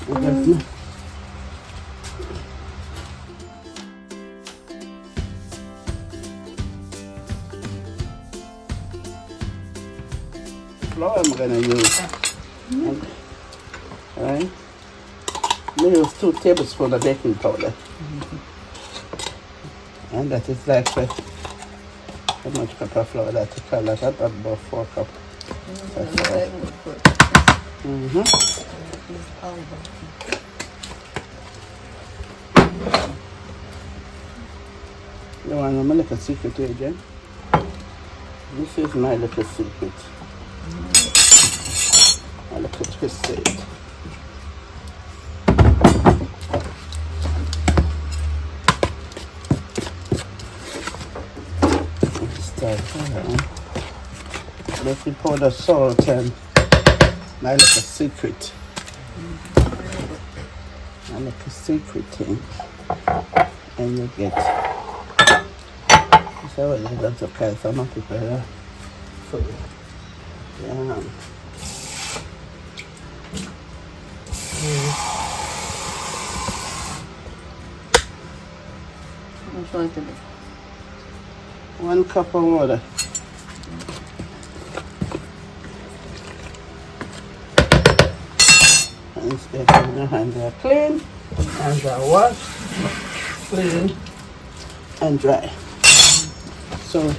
Flour I'm gonna use. Alright. I use 2 tablespoons of baking powder. And that is like how much cup of flour that you call that? About 4 cups. You want to know my little secret here again? This is my little secret. My little twisted. Baking powder, salt, and my little secret. My little secret thing. And you get. So you got to carry some of people here. Yeah. Which one to be? 1 cup of water. And get your hands are clean, hands are washed, clean, and dry. So,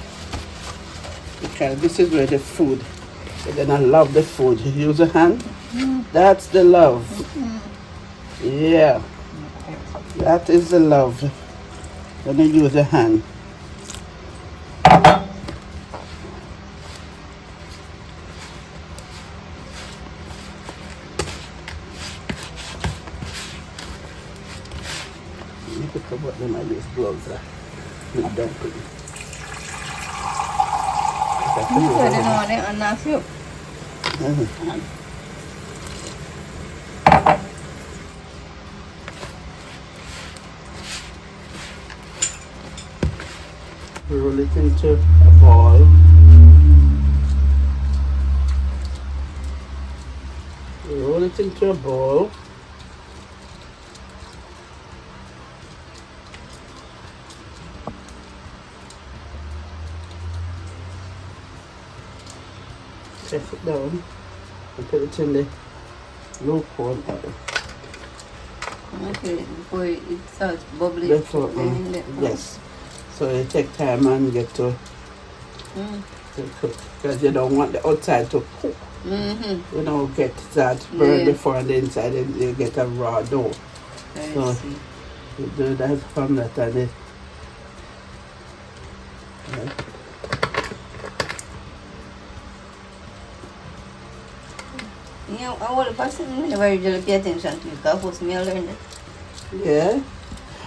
because this is where the food, you're gonna love the food. You use a hand, that's the love. Yeah, that is the love. Then you use a hand. You could put what them I use gloves with dumpling. Roll it into a ball. Roll it into a bowl. Set it down and put it in the lukewarm oil. Okay, before it starts bubbling. Yes. So you take time and get to cook. Because you don't want the outside to cook. You don't get that burn before and the inside and you get a raw dough. So you do that from that and it. Yeah, I want to pass it whenever you pay attention to it, because first me I learned it. Yeah?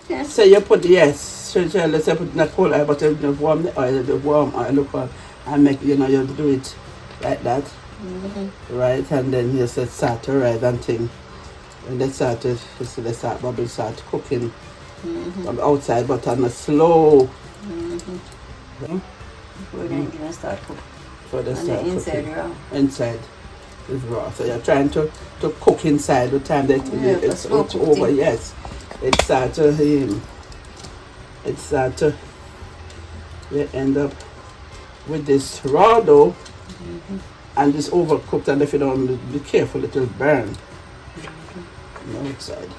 Yes. So you put, yes, so let's say put in a cold oil, but you warm the warm oil, look on, and make, you do it like that. Right, and then you set start to rise and thing. When they start to, you see they start bubble start cooking from outside, but on a slow. Before they even start cooking. Before they and start the inside cooking. raw. Inside is raw. So you're trying to cook inside the time that it's over. Yes, it starts to you end up with this raw dough and this overcooked, and if you don't be careful it will burn on the outside.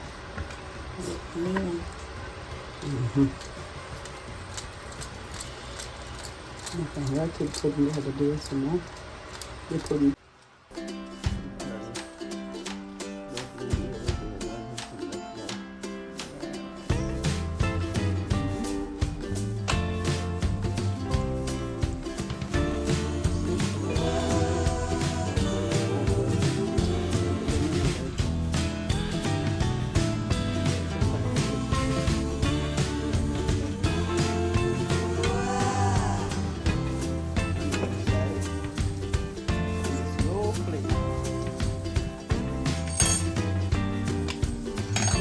Okay, I think pudding the other day some more. The pudding.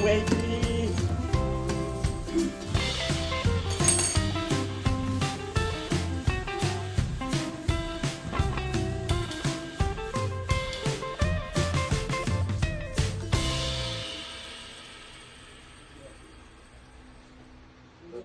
Wait.